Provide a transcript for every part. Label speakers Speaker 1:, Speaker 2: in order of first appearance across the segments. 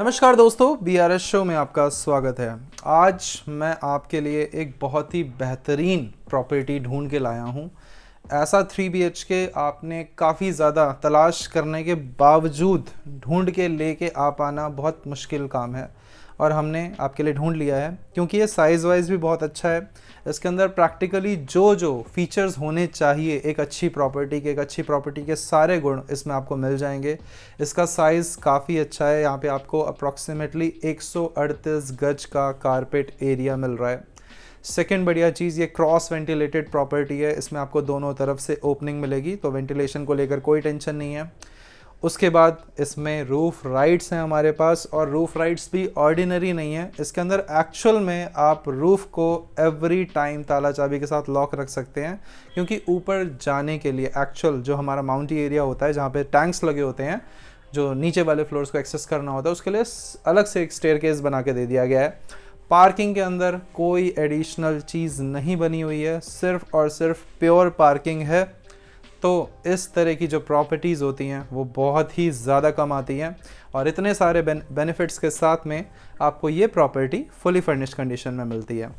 Speaker 1: नमस्कार दोस्तों, BRS show में आपका स्वागत है। आज मैं आपके लिए एक बहुत ही बेहतरीन प्रॉपर्टी ढूंढ के लाया हूं। ऐसा 3 BHK आपने काफ़ी ज़्यादा तलाश करने के बावजूद ढूंढ के लेके आ पाना बहुत मुश्किल काम है और हमने आपके लिए ढूंढ लिया है क्योंकि ये साइज़ वाइज भी बहुत अच्छा है। इसके अंदर प्रैक्टिकली जो फीचर्स होने चाहिए एक अच्छी प्रॉपर्टी के सारे गुण इसमें आपको मिल जाएंगे। इसका साइज़ काफ़ी अच्छा है। यहाँ पे आपको अप्रॉक्सीमेटली 138 गज का कारपेट एरिया मिल रहा है। सेकेंड बढ़िया चीज़, ये क्रॉस वेंटिलेटेड प्रॉपर्टी है। इसमें आपको दोनों तरफ से ओपनिंग मिलेगी, तो वेंटिलेशन को लेकर कोई टेंशन नहीं है। उसके बाद इसमें रूफ राइट्स हैं हमारे पास, और रूफ राइट्स भी ऑर्डिनरी नहीं है। इसके अंदर एक्चुअल में आप रूफ को एवरी टाइम ताला चाबी के साथ लॉक रख सकते हैं, क्योंकि ऊपर जाने के लिए एक्चुअल जो हमारा माउंटी एरिया होता है जहाँ पे टैंक्स लगे होते हैं, जो नीचे वाले फ्लोर्स को एक्सेस करना होता है, उसके लिए अलग से एक स्टेयरकेस बना के दे दिया गया है। पार्किंग के अंदर कोई एडिशनल चीज़ नहीं बनी हुई है, सिर्फ और सिर्फ प्योर पार्किंग है। तो इस तरह की जो प्रॉपर्टीज़ होती हैं वो बहुत ही ज़्यादा कम आती हैं, और इतने सारे बेनिफिट्स के साथ में आपको ये प्रॉपर्टी फुली फर्निश्ड कंडीशन में मिलती है।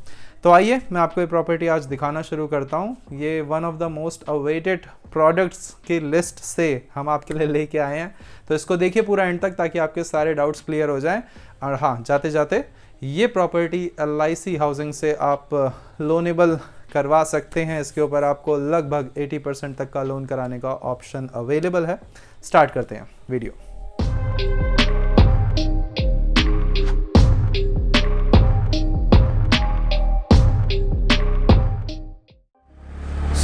Speaker 1: तो आइए मैं आपको ये प्रॉपर्टी आज दिखाना शुरू करता हूँ। ये one of the most awaited products की लिस्ट से हम आपके लिए लेके आए हैं, तो इसको देखिए पूरा एंड तक ताकि आपके सारे डाउट्स क्लियर हो जाएं। और हाँ, जाते जाते ये प्रॉपर्टी LIC हाउसिंग से आप लोनेबल करवा सकते हैं। इसके ऊपर आपको लगभग 80% तक का लोन कराने का ऑप्शन अवेलेबल है। स्टार्ट करते हैं वीडियो।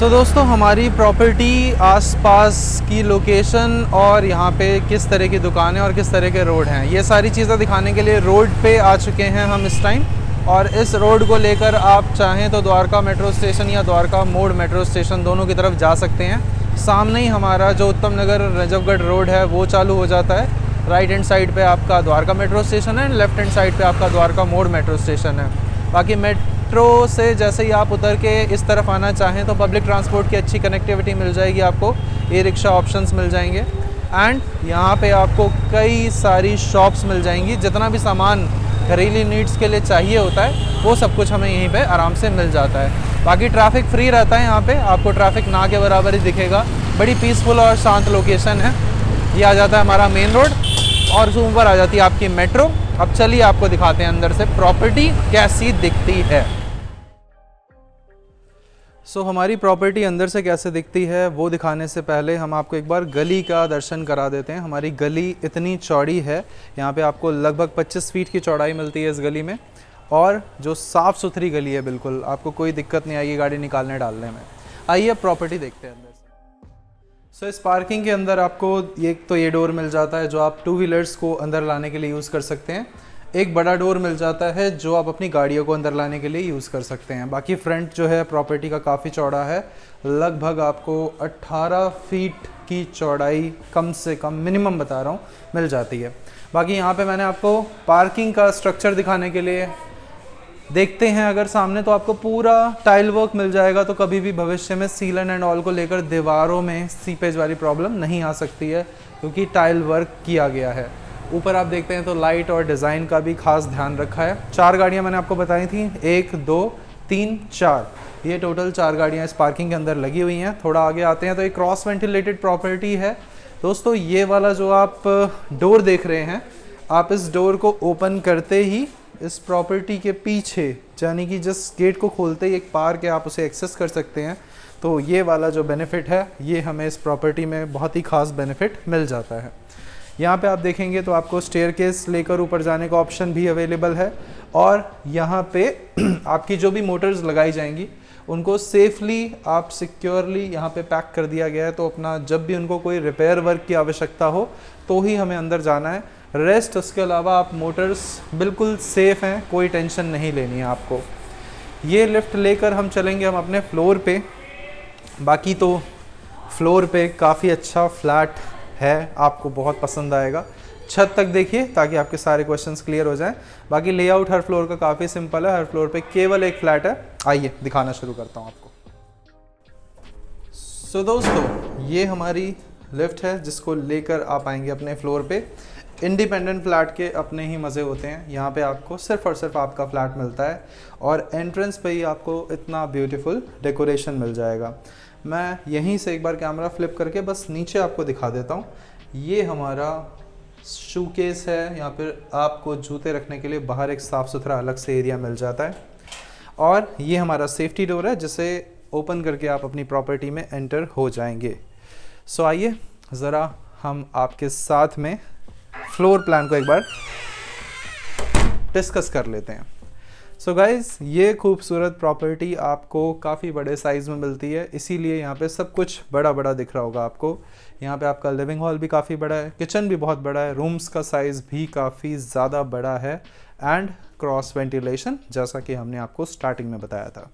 Speaker 1: दोस्तों, हमारी प्रॉपर्टी आसपास की लोकेशन और यहाँ पे किस तरह की दुकानें और किस तरह के रोड हैं, ये सारी चीज़ें दिखाने के लिए रोड पे आ चुके हैं हम इस टाइम। और इस रोड को लेकर आप चाहें तो द्वारका मेट्रो स्टेशन या द्वारका मोड़ मेट्रो स्टेशन दोनों की तरफ जा सकते हैं। सामने ही हमारा जो उत्तम नगर रजबगढ़ रोड है वो चालू हो जाता है। राइट हैंड साइड पे आपका द्वारका मेट्रो स्टेशन है, लेफ्ट हैंड साइड पे आपका द्वारका मोड़ मेट्रो स्टेशन है। बाकी मेट्रो से जैसे ही आप उतर के इस तरफ आना चाहें तो पब्लिक ट्रांसपोर्ट की अच्छी कनेक्टिविटी मिल जाएगी आपको, ई-रिक्शा ऑप्शंस मिल जाएंगे। एंड यहाँ पे आपको कई सारी शॉप्स मिल जाएंगी। जितना भी सामान घरेलू नीड्स के लिए चाहिए होता है वो सब कुछ हमें यहीं पे आराम से मिल जाता है। बाकी ट्रैफिक फ्री रहता है यहाँ पे, आपको ट्रैफिक ना के बराबर ही दिखेगा। बड़ी पीसफुल और शांत लोकेशन है। ये आ जाता है हमारा मेन रोड और उसके ऊपर आ जाती है आपकी मेट्रो। अब चलिए आपको दिखाते हैं अंदर से प्रॉपर्टी कैसी दिखती है। हमारी प्रॉपर्टी अंदर से कैसे दिखती है वो दिखाने से पहले हम आपको एक बार गली का दर्शन करा देते हैं। हमारी गली इतनी चौड़ी है, यहाँ पे आपको लगभग 25 फीट की चौड़ाई मिलती है इस गली में, और जो साफ़ सुथरी गली है, बिल्कुल आपको कोई दिक्कत नहीं आएगी गाड़ी निकालने डालने में। आइए प्रॉपर्टी देखते हैं अंदर से। इस पार्किंग के अंदर आपको ये डोर मिल जाता है जो आप 2 व्हीलर्स को अंदर लाने के लिए यूज़ कर सकते हैं। एक बड़ा डोर मिल जाता है जो आप अपनी गाड़ियों को अंदर लाने के लिए यूज़ कर सकते हैं। बाकी फ्रंट जो है प्रॉपर्टी का काफ़ी चौड़ा है, लगभग आपको 18 फीट की चौड़ाई कम से कम, मिनिमम बता रहा हूँ, मिल जाती है। बाकी यहाँ पे मैंने आपको पार्किंग का स्ट्रक्चर दिखाने के लिए, देखते हैं अगर सामने, तो आपको पूरा टाइल वर्क मिल जाएगा। तो कभी भी भविष्य में सीलन एंड ऑल को लेकर दीवारों में सीपेज वाली प्रॉब्लम नहीं आ सकती है, क्योंकि टाइल वर्क किया गया है। ऊपर आप देखते हैं तो लाइट और डिज़ाइन का भी खास ध्यान रखा है। 4 गाड़ियां मैंने आपको बताई थी, 1 2 3 4, ये टोटल 4 गाड़ियां इस पार्किंग के अंदर लगी हुई हैं। थोड़ा आगे आते हैं तो एक क्रॉस वेंटिलेटेड प्रॉपर्टी है दोस्तों। ये वाला जो आप डोर देख रहे हैं, आप इस डोर को ओपन करते ही इस प्रॉपर्टी के पीछे, यानी कि जिस गेट को खोलते ही एक पार्क है, आप उसे एक्सेस कर सकते हैं। तो ये वाला जो बेनिफिट है ये हमें इस प्रॉपर्टी में बहुत ही खास बेनिफिट मिल जाता है। यहाँ पे आप देखेंगे तो आपको स्टेयरकेस लेकर ऊपर जाने का ऑप्शन भी अवेलेबल है, और यहाँ पे आपकी जो भी मोटर्स लगाई जाएंगी उनको सेफली आप सिक्योरली यहाँ पे पैक कर दिया गया है। तो अपना जब भी उनको कोई रिपेयर वर्क की आवश्यकता हो तो ही हमें अंदर जाना है। रेस्ट उसके अलावा आप मोटर्स बिल्कुल सेफ़ हैं, कोई टेंशन नहीं लेनी है आपको। ये लिफ्ट लेकर हम चलेंगे हम अपने फ्लोर पे। बाकी तो फ्लोर पे काफ़ी अच्छा फ्लैट है, आपको बहुत पसंद आएगा। छत तक देखिए ताकि आपके सारे क्वेश्चंस क्लियर हो जाएं। बाकी लेआउट हर फ्लोर का काफ़ी सिंपल है, हर फ्लोर पे केवल एक फ्लैट है। आइए दिखाना शुरू करता हूं आपको। दोस्तों, ये हमारी लिफ्ट है जिसको लेकर आप आएंगे अपने फ्लोर पे। इंडिपेंडेंट फ्लैट के अपने ही मज़े होते हैं। यहाँ पे आपको सिर्फ और सिर्फ आपका फ्लैट मिलता है और एंट्रेंस पे ही आपको इतना ब्यूटीफुल डेकोरेशन मिल जाएगा। मैं यहीं से एक बार कैमरा फ्लिप करके बस नीचे आपको दिखा देता हूँ। ये हमारा शूकेस है, यहाँ पर आपको जूते रखने के लिए बाहर एक साफ़ सुथरा अलग से एरिया मिल जाता है और ये हमारा सेफ्टी डोर है जिसे ओपन करके आप अपनी प्रॉपर्टी में एंटर हो जाएंगे। सो आइए ज़रा हम आपके साथ में फ्लोर प्लान को एक बार डिस्कस कर लेते हैं। सो गाइस, ये खूबसूरत प्रॉपर्टी आपको काफ़ी बड़े साइज़ में मिलती है, इसीलिए यहाँ पे सब कुछ बड़ा बड़ा दिख रहा होगा आपको। यहाँ पे आपका लिविंग हॉल भी काफ़ी बड़ा है, किचन भी बहुत बड़ा है, रूम्स का साइज़ भी काफ़ी ज़्यादा बड़ा है एंड क्रॉस वेंटिलेशन, जैसा कि हमने आपको स्टार्टिंग में बताया था।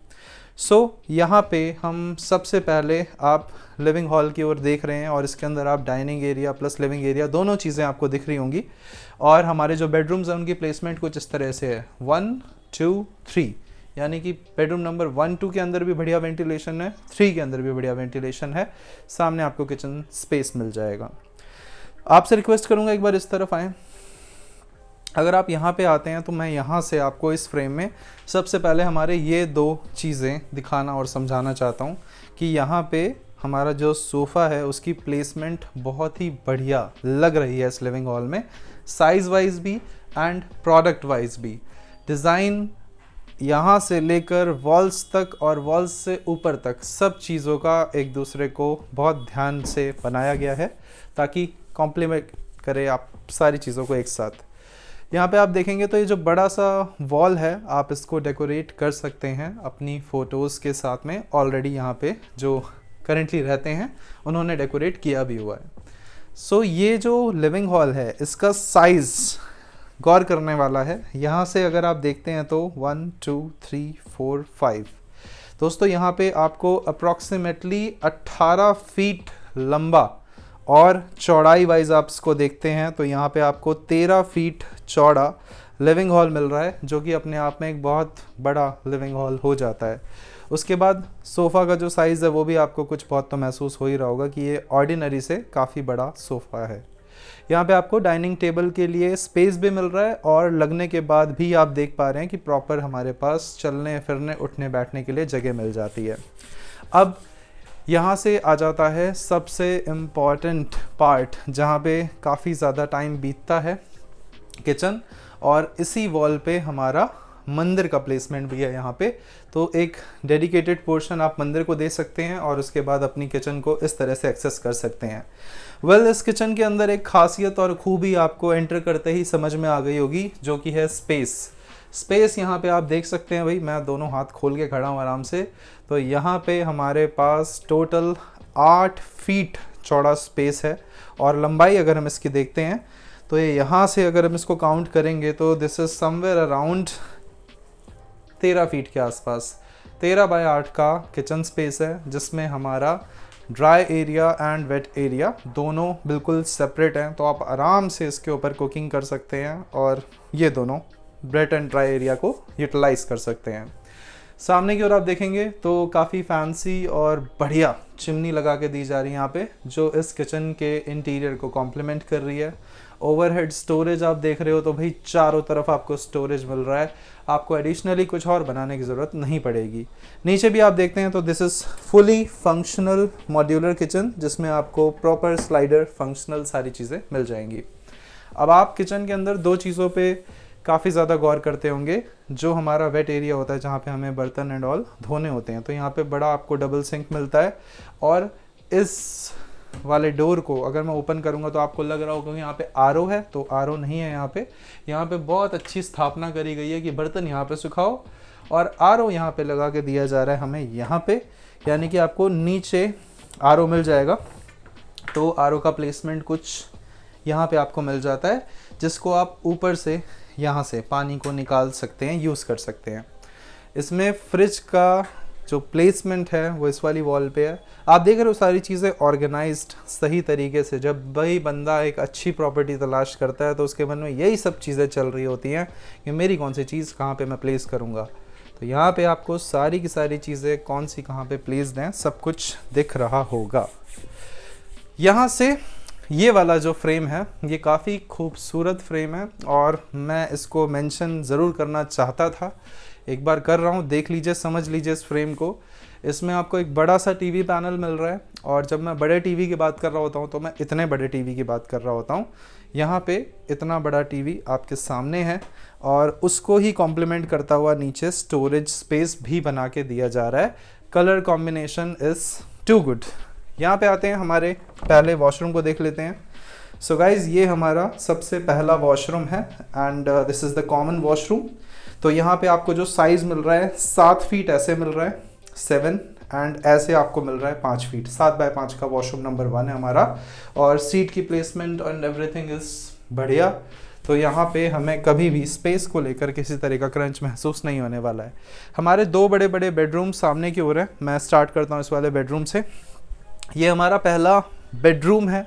Speaker 1: यहाँ पे हम सबसे पहले आप लिविंग हॉल की ओर देख रहे हैं और इसके अंदर आप dining area plus living area दोनों चीज़ें आपको दिख रही होंगी। और हमारे जो बेडरूम्स हैं उनकी प्लेसमेंट कुछ इस तरह से है 1 2 3, यानी कि बेडरूम नंबर 1 2 के अंदर भी बढ़िया वेंटिलेशन है, 3 के अंदर भी बढ़िया वेंटिलेशन है। सामने आपको किचन स्पेस मिल जाएगा। आपसे रिक्वेस्ट करूँगा एक बार इस तरफ आएँ। अगर आप यहाँ पे आते हैं तो मैं यहाँ से आपको इस फ्रेम में सबसे पहले हमारे ये दो चीज़ें दिखाना और समझाना चाहता हूँ कि यहाँ पे हमारा जो सोफ़ा है उसकी प्लेसमेंट बहुत ही बढ़िया लग रही है इस लिविंग हॉल में, साइज़ वाइज भी एंड प्रोडक्ट वाइज भी। डिज़ाइन यहाँ से लेकर वॉल्स तक और वॉल्स से ऊपर तक सब चीज़ों का एक दूसरे को बहुत ध्यान से बनाया गया है ताकि कॉम्प्लीमेंट करे आप सारी चीज़ों को एक साथ। यहाँ पे आप देखेंगे तो ये जो बड़ा सा वॉल है आप इसको डेकोरेट कर सकते हैं अपनी फ़ोटोज़ के साथ में। ऑलरेडी यहाँ पे जो करेंटली रहते हैं उन्होंने डेकोरेट किया भी हुआ है। ये जो लिविंग हॉल है इसका साइज़ गौर करने वाला है। यहाँ से अगर आप देखते हैं तो 1 2 3 4 5 दोस्तों, यहाँ पे आपको अप्रॉक्सीमेटली 18 फीट लंबा और चौड़ाई वाइज आप इसको देखते हैं तो यहाँ पे आपको 13 फीट चौड़ा लिविंग हॉल मिल रहा है, जो कि अपने आप में एक बहुत बड़ा लिविंग हॉल हो जाता है। उसके बाद सोफ़ा का जो साइज़ है वो भी आपको कुछ बहुत तो महसूस हो ही रहा होगा कि ये ऑर्डिनरी से काफ़ी बड़ा सोफ़ा है। यहाँ पे आपको डाइनिंग टेबल के लिए स्पेस भी मिल रहा है और लगने के बाद भी आप देख पा रहे हैं कि प्रॉपर हमारे पास चलने फिरने उठने बैठने के लिए जगह मिल जाती है। अब यहाँ से आ जाता है सबसे इम्पॉर्टेंट पार्ट जहाँ पे काफ़ी ज़्यादा टाइम बीतता है, किचन। और इसी वॉल पे हमारा मंदिर का प्लेसमेंट भी है यहाँ पे, तो एक डेडिकेटेड पोर्शन आप मंदिर को दे सकते हैं और उसके बाद अपनी किचन को इस तरह से एक्सेस कर सकते हैं। इस किचन के अंदर एक खासियत और खूबी आपको एंटर करते ही समझ में आ गई होगी, जो कि है स्पेस। यहाँ पे आप देख सकते हैं, भाई मैं दोनों हाथ खोल के खड़ा हूँ आराम से, तो यहाँ पे हमारे पास टोटल 8 फीट चौड़ा स्पेस है। और लंबाई अगर हम इसकी देखते हैं तो ये यहाँ से अगर हम इसको काउंट करेंगे तो this is somewhere around 13 feet के आसपास। 13 बाय 8 का किचन स्पेस है, जिसमें हमारा dry area and wait area दोनों बिल्कुल सेपरेट हैं, तो आप आराम से इसके ऊपर कुकिंग कर सकते हैं और ये दोनों वेट एंड ड्राई एरिया को यूटिलाइज कर सकते हैं। सामने की ओर आप देखेंगे तो काफ़ी फैंसी और बढ़िया चिमनी लगा के दी जा रही है यहाँ पे, जो इस किचन के इंटीरियर को कॉम्प्लीमेंट कर रही है। ओवरहेड स्टोरेज आप देख रहे हो तो भाई चारों तरफ आपको स्टोरेज मिल रहा है, आपको एडिशनली कुछ और बनाने की ज़रूरत नहीं पड़ेगी। नीचे भी आप देखते हैं तो this is fully functional modular kitchen, जिसमें आपको प्रॉपर स्लाइडर फंक्शनल सारी चीज़ें मिल जाएंगी। अब आप किचन के अंदर दो चीज़ों पे काफ़ी ज़्यादा गौर करते होंगे, जो हमारा वेट एरिया होता है जहाँ पे हमें बर्तन एंड ऑल धोने होते हैं, तो यहाँ पे बड़ा आपको डबल सिंक मिलता है। और इस वाले डोर को अगर मैं ओपन करूँगा तो आपको लग रहा होगा कि यहाँ पे आरओ है, तो आरओ नहीं है। यहाँ पे बहुत अच्छी स्थापना करी गई है कि बर्तन यहाँ पे सुखाओ और आरओ यहाँ पे लगा के दिया जा रहा है हमें यहाँ पे, यानी कि आपको नीचे आरओ मिल जाएगा। तो आरओ का प्लेसमेंट कुछ यहाँ पे आपको मिल जाता है, जिसको आप ऊपर से यहाँ से पानी को निकाल सकते हैं, यूज़ कर सकते हैं। इसमें फ्रिज का जो प्लेसमेंट है वो इस वाली वॉल पे है। आप देख रहे हो सारी चीज़ें ऑर्गेनाइज्ड सही तरीके से। जब वही बंदा एक अच्छी प्रॉपर्टी तलाश करता है तो उसके मन में यही सब चीज़ें चल रही होती हैं कि मेरी कौन सी चीज़ कहाँ पे मैं प्लेस करूँगा। तो यहाँ पे आपको सारी की सारी चीज़ें कौन सी कहाँ पे प्लेस्ड हैं सब कुछ दिख रहा होगा। यहाँ से ये वाला जो फ्रेम है ये काफ़ी खूबसूरत फ्रेम है और मैं इसको मेंशन ज़रूर करना चाहता था, एक बार कर रहा हूँ। देख लीजिए, समझ लीजिए इस फ्रेम को। इसमें आपको एक बड़ा सा टीवी पैनल मिल रहा है, और जब मैं बड़े टीवी की बात कर रहा होता हूँ तो मैं इतने बड़े टीवी की बात कर रहा होता हूँ। यहाँ पे इतना बड़ा टीवी आपके सामने है, और उसको ही कॉम्प्लीमेंट करता हुआ नीचे स्टोरेज स्पेस भी बना के दिया जा रहा है। Colour combination is too good. यहाँ पे आते हैं, हमारे पहले वॉशरूम को देख लेते हैं। सो गाइज़, ये हमारा सबसे पहला वॉशरूम है and this is the common washroom. तो यहाँ पे आपको जो साइज़ मिल रहा है 7 फीट ऐसे मिल रहा है, 7, एंड ऐसे आपको मिल रहा है 5 फीट। 7 बाय 5 का वॉशरूम नंबर 1 है हमारा, और सीट की प्लेसमेंट एंड एवरीथिंग इज़ बढ़िया। तो यहाँ पे हमें कभी भी स्पेस को लेकर किसी तरह का क्रंच महसूस नहीं होने वाला है। हमारे 2 बड़े बड़े बेडरूम सामने की ओर है। मैं स्टार्ट करता हूँ इस वाले बेडरूम से। ये हमारा पहला बेडरूम है।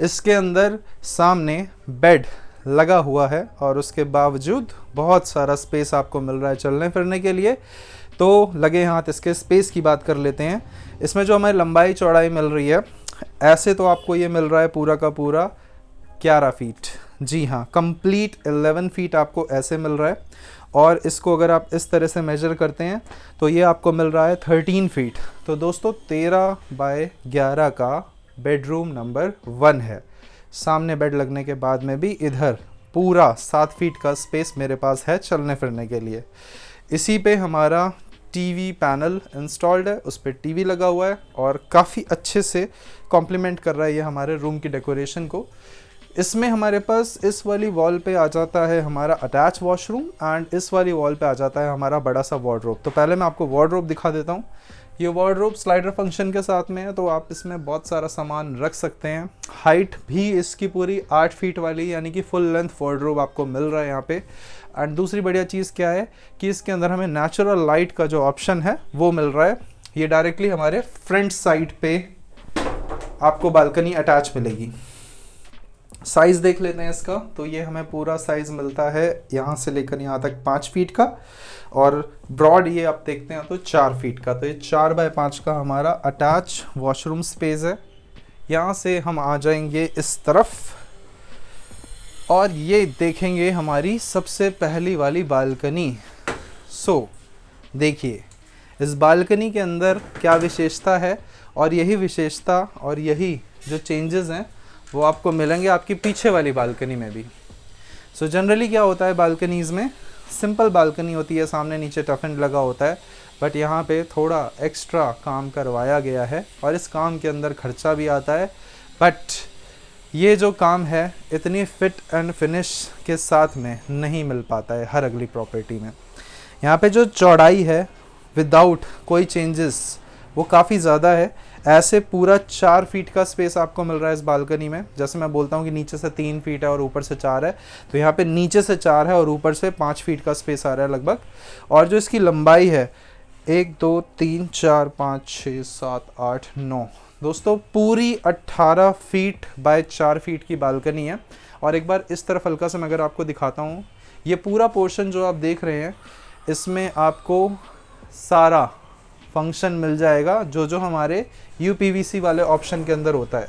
Speaker 1: इसके अंदर सामने बेड लगा हुआ है, और उसके बावजूद बहुत सारा स्पेस आपको मिल रहा है चलने फिरने के लिए। तो लगे हाथ इसके स्पेस की बात कर लेते हैं। इसमें जो हमें लंबाई चौड़ाई मिल रही है, ऐसे तो आपको ये मिल रहा है पूरा का पूरा 11 फीट। जी हाँ, कंप्लीट 11 फीट आपको ऐसे मिल रहा है, और इसको अगर आप इस तरह से मेजर करते हैं तो ये आपको मिल रहा है 13 फीट। तो दोस्तों 13 बाय 11 का बेडरूम नंबर 1 है। सामने बेड लगने के बाद में भी इधर पूरा 7 फीट का स्पेस मेरे पास है चलने फिरने के लिए। इसी पे हमारा टीवी पैनल इंस्टॉल्ड है, उस पर टीवी लगा हुआ है, और काफ़ी अच्छे से कॉम्प्लीमेंट कर रहा है ये हमारे रूम की डेकोरेशन को। इसमें हमारे पास इस वाली वॉल पे आ जाता है हमारा अटैच वॉशरूम, एंड इस वाली वॉल पे आ जाता है हमारा बड़ा सा वार्डरोब। तो पहले मैं आपको वार्डरोब दिखा देता हूँ। ये वार्डरोब स्लाइडर फंक्शन के साथ में है, तो आप इसमें बहुत सारा सामान रख सकते हैं। हाइट भी इसकी पूरी 8 फीट वाली, यानी कि फुल लेंथ वार्डरोब आपको मिल रहा है यहाँ पे। एंड दूसरी बढ़िया चीज़ क्या है कि इसके अंदर हमें नेचुरल लाइट का जो ऑप्शन है वो मिल रहा है। ये डायरेक्टली हमारे फ्रंट साइड पे आपको बालकनी अटैच मिलेगी। साइज़ देख लेते हैं इसका। तो ये हमें पूरा साइज़ मिलता है यहाँ से लेकर यहाँ तक 5 फीट का, और ब्रॉड ये आप देखते हैं तो 4 फीट का। तो ये 4 बाय 5 का हमारा अटैच वॉशरूम स्पेस है। यहाँ से हम आ जाएंगे इस तरफ, और ये देखेंगे हमारी सबसे पहली वाली बालकनी। सो देखिए इस बालकनी के अंदर क्या विशेषता है, और यही विशेषता और यही जो चेंजेस हैं वो आपको मिलेंगे आपकी पीछे वाली बालकनी में भी। सो जनरली क्या होता है बालकनीज़ में, सिंपल बालकनी होती है, सामने नीचे टफ एंड लगा होता है, बट यहाँ पे थोड़ा एक्स्ट्रा काम करवाया गया है, और इस काम के अंदर खर्चा भी आता है। बट ये जो काम है इतनी फिट एंड फिनिश के साथ में नहीं मिल पाता है हर अगली प्रॉपर्टी में। यहाँ पे जो चौड़ाई है विदाउट कोई चेंजेस वो काफ़ी ज़्यादा है। ऐसे पूरा 4 फीट का स्पेस आपको मिल रहा है इस बालकनी में। जैसे मैं बोलता हूँ कि नीचे से 3 फीट है और ऊपर से 4 है, तो यहाँ पे नीचे से 4 है और ऊपर से 5 फीट का स्पेस आ रहा है लगभग। और जो इसकी लंबाई है 1 2 3 4 5 6 7 8 9, दोस्तों पूरी 18 फीट बाय 4 फीट की बालकनी है। और एक बार इस तरफ हल्का सा मैं अगर आपको दिखाता हूँ, ये पूरा पोर्शन जो आप देख रहे हैं इसमें आपको सारा फंक्शन मिल जाएगा जो जो हमारे UPVC वाले ऑप्शन के अंदर होता है।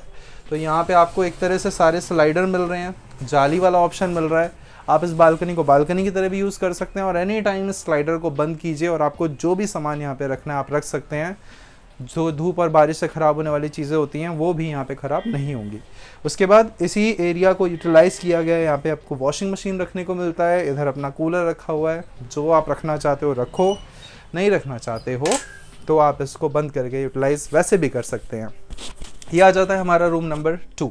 Speaker 1: तो यहाँ पे आपको एक तरह से सारे स्लाइडर मिल रहे हैं, जाली वाला ऑप्शन मिल रहा है। आप इस बालकनी को बालकनी की तरह भी यूज़ कर सकते हैं, और एनी टाइम इस स्लाइडर को बंद कीजिए और आपको जो भी सामान यहाँ पे रखना है आप रख सकते हैं। जो धूप और बारिश से ख़राब होने वाली चीज़ें होती हैं वो भी यहाँ पे ख़राब नहीं होंगी। उसके बाद इसी एरिया को यूटिलाइज़ किया गया है। यहाँ पे आपको वॉशिंग मशीन रखने को मिलता है, इधर अपना कूलर रखा हुआ है। जो आप रखना चाहते हो रखो, नहीं रखना चाहते हो तो आप इसको बंद करके यूटिलाइज़ वैसे भी कर सकते हैं। ये आ जाता है हमारा रूम नंबर 2।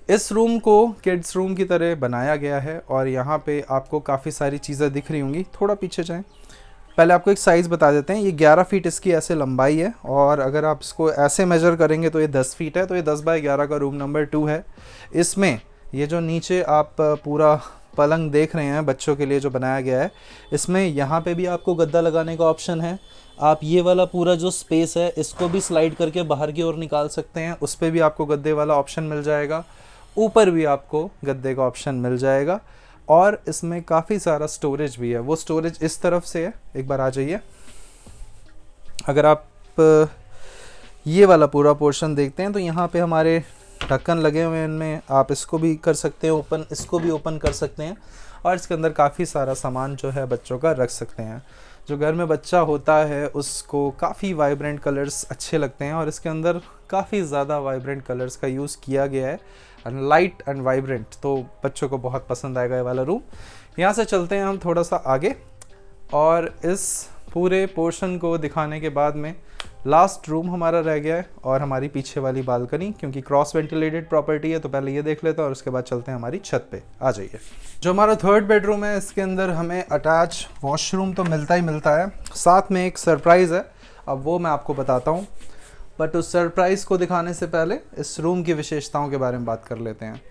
Speaker 1: इस रूम को किड्स रूम की तरह बनाया गया है, और यहाँ पे आपको काफ़ी सारी चीज़ें दिख रही होंगी। थोड़ा पीछे जाएं, पहले आपको एक साइज़ बता देते हैं। ये 11 फीट इसकी ऐसे लंबाई है, और अगर आप इसको ऐसे मेजर करेंगे तो ये 10 फीट है। तो ये 10 बाय 11 का रूम नंबर 2 है। इसमें ये जो नीचे आप पूरा पलंग देख रहे हैं बच्चों के लिए जो बनाया गया है, इसमें यहाँ पे भी आपको गद्दा लगाने का ऑप्शन है। आप ये वाला पूरा जो स्पेस है इसको भी स्लाइड करके बाहर की ओर निकाल सकते हैं, उस पर भी आपको गद्दे वाला ऑप्शन मिल जाएगा। ऊपर भी आपको गद्दे का ऑप्शन मिल जाएगा, और इसमें काफ़ी सारा स्टोरेज भी है। वो स्टोरेज इस तरफ से है, एक बार आ जाइए। अगर आप ये वाला पूरा पोर्शन देखते हैं तो यहाँ पे हमारे ढक्कन लगे हुए हैं इनमें, आप इसको भी कर सकते हैं ओपन, इसको भी ओपन कर सकते हैं और इसके अंदर काफ़ी सारा सामान जो है बच्चों का रख सकते हैं। जो घर में बच्चा होता है उसको काफ़ी वाइब्रेंट कलर्स अच्छे लगते हैं और इसके अंदर काफ़ी ज़्यादा वाइब्रेंट कलर्स का यूज़ किया गया है, एंड लाइट एंड वाइब्रेंट, तो बच्चों को बहुत पसंद आएगा ये वाला रूम। यहाँ से चलते हैं हम थोड़ा सा आगे और इस पूरे पोर्शन को दिखाने के बाद में लास्ट रूम हमारा रह गया है और हमारी पीछे वाली बालकनी, क्योंकि क्रॉस वेंटिलेटेड प्रॉपर्टी है तो पहले ये देख लेते हैं और उसके बाद चलते हैं हमारी छत पे। आ जाइए। जो हमारा थर्ड बेडरूम है इसके अंदर हमें अटैच वॉशरूम तो मिलता ही मिलता है, साथ में एक सरप्राइज़ है, अब वो मैं आपको बताता हूँ। बट उस सरप्राइज़ को दिखाने से पहले इस रूम की विशेषताओं के बारे में बात कर लेते हैं।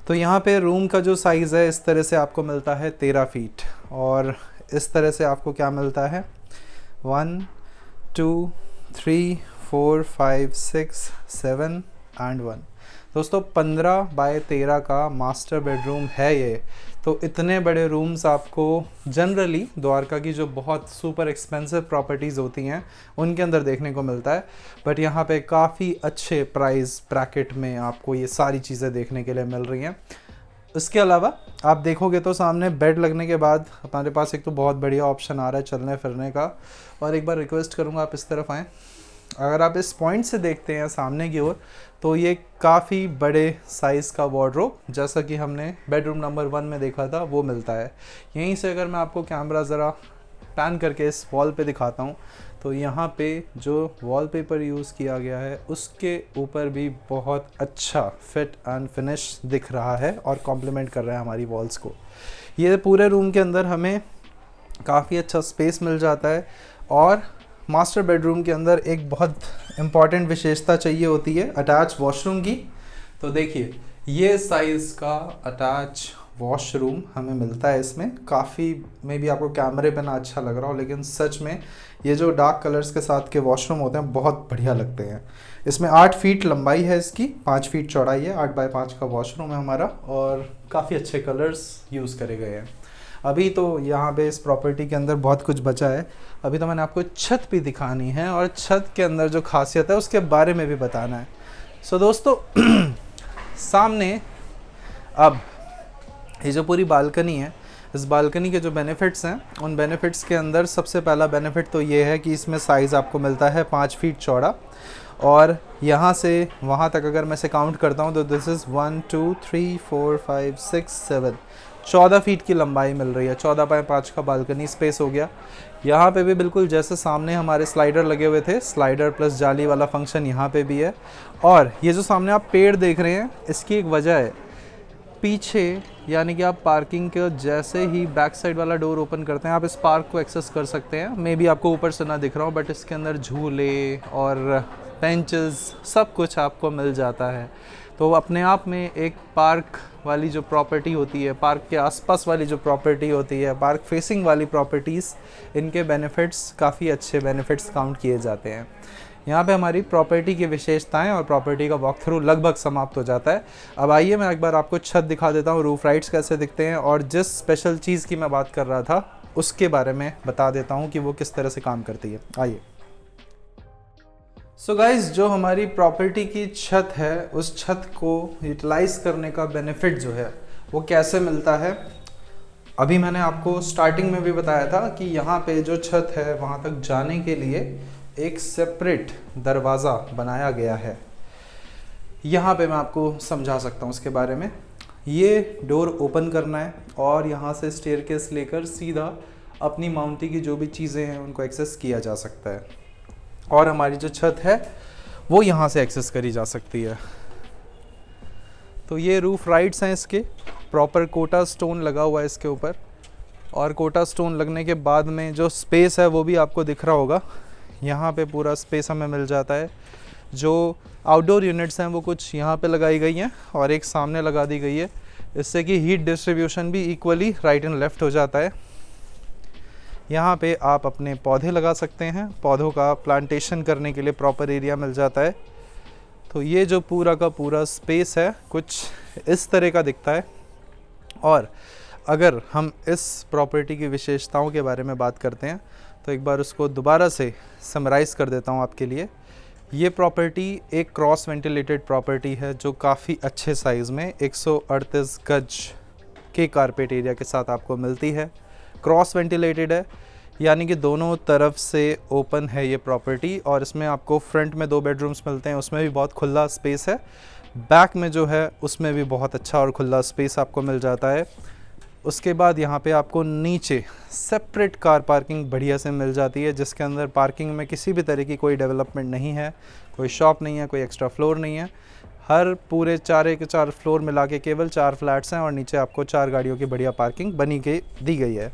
Speaker 1: तो यहाँ पे रूम का जो साइज़ है इस तरह से आपको मिलता है 13 फीट, और इस तरह से आपको क्या मिलता है 1 2 3 4 5 6 7 एंड 1। दोस्तों 15 बाय 13 का मास्टर बेडरूम है ये। तो इतने बड़े रूम्स आपको जनरली द्वारका की जो बहुत सुपर एक्सपेंसिव प्रॉपर्टीज़ होती हैं उनके अंदर देखने को मिलता है, बट यहाँ पे काफ़ी अच्छे प्राइस ब्रैकेट में आपको ये सारी चीज़ें देखने के लिए मिल रही हैं। इसके अलावा आप देखोगे तो सामने बेड लगने के बाद हमारे पास एक तो बहुत बढ़िया ऑप्शन आ रहा है चलने फिरने का, और एक बार रिक्वेस्ट करूँगा आप इस तरफ आएँ। अगर आप इस पॉइंट से देखते हैं सामने की ओर तो ये काफ़ी बड़े साइज़ का वार्डरोब, जैसा कि हमने बेडरूम नंबर 1 में देखा था, वो मिलता है। यहीं से अगर मैं आपको कैमरा ज़रा पैन करके इस वॉल पे दिखाता हूँ तो यहाँ पे जो वॉलपेपर यूज़ किया गया है उसके ऊपर भी बहुत अच्छा फिट एंड फिनिश दिख रहा है और कॉम्प्लीमेंट कर रहा है हमारी वॉल्स को। ये पूरे रूम के अंदर हमें काफ़ी अच्छा स्पेस मिल जाता है, और मास्टर बेडरूम के अंदर एक बहुत इम्पॉर्टेंट विशेषता चाहिए होती है अटैच वॉशरूम की। तो देखिए ये साइज़ का अटैच वॉशरूम हमें मिलता है इसमें। काफ़ी मे बी आपको कैमरे पे ना अच्छा लग रहा हो, लेकिन सच में ये जो डार्क कलर्स के साथ के वॉशरूम होते हैं बहुत बढ़िया लगते हैं। इसमें 8 फीट लंबाई है इसकी, 5 फीट चौड़ाई है, 8 बाय 5 का वॉशरूम है हमारा, और काफ़ी अच्छे कलर्स यूज़ करे गए हैं। अभी तो यहाँ पे इस प्रॉपर्टी के अंदर बहुत कुछ बचा है, अभी तो मैंने आपको छत भी दिखानी है और छत के अंदर जो खासियत है उसके बारे में भी बताना है। सो दोस्तों सामने अब ये जो पूरी बालकनी है, इस बालकनी के जो बेनिफिट्स हैं उन बेनिफिट्स के अंदर सबसे पहला बेनिफिट तो ये है कि इसमें साइज़ आपको मिलता है 5 फीट चौड़ा, और यहाँ से वहाँ तक अगर मैं इसे काउंट करता हूँ तो दिस इज़ 1 2 3 4 5 6 7 14 फीट की लंबाई मिल रही है। 14 बाय 5 का बालकनी स्पेस हो गया। यहाँ पे भी बिल्कुल जैसे सामने हमारे स्लाइडर लगे हुए थे, स्लाइडर प्लस जाली वाला फंक्शन यहाँ पे भी है। और ये जो सामने आप पेड़ देख रहे हैं इसकी एक वजह है, पीछे यानी कि आप पार्किंग के जैसे ही बैक साइड वाला डोर ओपन करते हैं आप इस पार्क को एक्सेस कर सकते हैं। मे बी आपको ऊपर से ना दिख रहा हो, बट इसके अंदर झूले और बेंचेस सब कुछ आपको मिल जाता है। तो अपने आप में एक पार्क वाली जो प्रॉपर्टी होती है, पार्क के आसपास वाली जो प्रॉपर्टी होती है, पार्क फेसिंग वाली प्रॉपर्टीज़, इनके बेनिफिट्स काफ़ी अच्छे बेनिफिट्स काउंट किए जाते हैं। यहाँ पे हमारी प्रॉपर्टी की विशेषताएं और प्रॉपर्टी का वॉक थ्रू लगभग समाप्त हो जाता है। अब आइए मैं एक बार आपको छत दिखा देता हूँ, रूफ राइट्स कैसे दिखते हैं, और जिस स्पेशल चीज़ की मैं बात कर रहा था उसके बारे में बता देता हूँ कि वो किस तरह से काम करती है। आइए। सो गाइज, जो हमारी प्रॉपर्टी की छत है उस छत को यूटिलाइज करने का बेनिफिट जो है वो कैसे मिलता है, अभी मैंने आपको स्टार्टिंग में भी बताया था कि यहाँ पे जो छत है वहाँ तक जाने के लिए एक सेपरेट दरवाज़ा बनाया गया है। यहाँ पे मैं आपको समझा सकता हूँ उसके बारे में। ये डोर ओपन करना है और यहाँ से स्टेयरकेस लेकर सीधा अपनी माउंटी की जो भी चीज़ें हैं उनको एक्सेस किया जा सकता है, और हमारी जो छत है वो यहाँ से एक्सेस करी जा सकती है। तो ये रूफ राइट्स हैं, इसके प्रॉपर कोटा स्टोन लगा हुआ है इसके ऊपर, और कोटा स्टोन लगने के बाद में जो स्पेस है वो भी आपको दिख रहा होगा। यहाँ पे पूरा स्पेस हमें मिल जाता है। जो आउटडोर यूनिट्स हैं वो कुछ यहाँ पे लगाई गई हैं और एक सामने लगा दी गई है, इससे कि हीट डिस्ट्रीब्यूशन भी इक्वली राइट एंड लेफ़्ट हो जाता है। यहाँ पे आप अपने पौधे लगा सकते हैं, पौधों का प्लांटेशन करने के लिए प्रॉपर एरिया मिल जाता है। तो ये जो पूरा का पूरा स्पेस है कुछ इस तरह का दिखता है। और अगर हम इस प्रॉपर्टी की विशेषताओं के बारे में बात करते हैं तो एक बार उसको दोबारा से समराइज़ कर देता हूँ आपके लिए। ये प्रॉपर्टी एक क्रॉस वेंटिलेटेड प्रॉपर्टी है जो काफ़ी अच्छे साइज़ में 138 गज के कारपेट एरिया के साथ आपको मिलती है। क्रॉस वेंटिलेटेड है, यानी कि दोनों तरफ से ओपन है ये प्रॉपर्टी, और इसमें आपको फ्रंट में 2 बेडरूम्स मिलते हैं, उसमें भी बहुत खुला स्पेस है। बैक में जो है उसमें भी बहुत अच्छा और खुला स्पेस आपको मिल जाता है। उसके बाद यहाँ पे आपको नीचे सेपरेट कार पार्किंग बढ़िया से मिल जाती है, जिसके अंदर पार्किंग में किसी भी तरह की कोई डेवलपमेंट नहीं है, कोई शॉप नहीं है, कोई एक्स्ट्रा फ्लोर नहीं है। हर पूरे 4 फ्लोर मिला के केवल 4 फ्लैट्स हैं और नीचे आपको 4 गाड़ियों की बढ़िया पार्किंग दी गई है।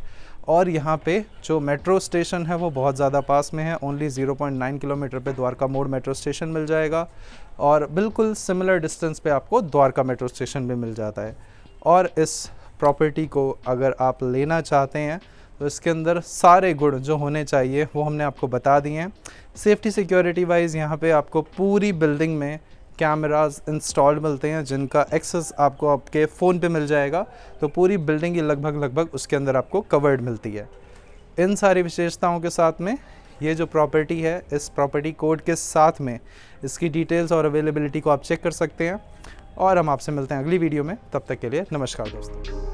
Speaker 1: और यहाँ पे जो मेट्रो स्टेशन है वो बहुत ज़्यादा पास में है, ओनली 0.9 किलोमीटर पे द्वारका मोड़ मेट्रो स्टेशन मिल जाएगा, और बिल्कुल सिमिलर डिस्टेंस पे आपको द्वारका मेट्रो स्टेशन भी मिल जाता है। और इस प्रॉपर्टी को अगर आप लेना चाहते हैं तो इसके अंदर सारे गुण जो होने चाहिए वो हमने आपको बता दिए हैं। सेफ्टी सिक्योरिटी वाइज यहाँ पे आपको पूरी बिल्डिंग में कैमरास इंस्टॉल्ड मिलते हैं, जिनका एक्सेस आपको आपके फ़ोन पे मिल जाएगा, तो पूरी बिल्डिंग की लगभग उसके अंदर आपको कवर्ड मिलती है। इन सारी विशेषताओं के साथ में ये जो प्रॉपर्टी है, इस प्रॉपर्टी कोड के साथ में इसकी डिटेल्स और अवेलेबिलिटी को आप चेक कर सकते हैं। और हम आपसे मिलते हैं अगली वीडियो में, तब तक के लिए नमस्कार दोस्तों।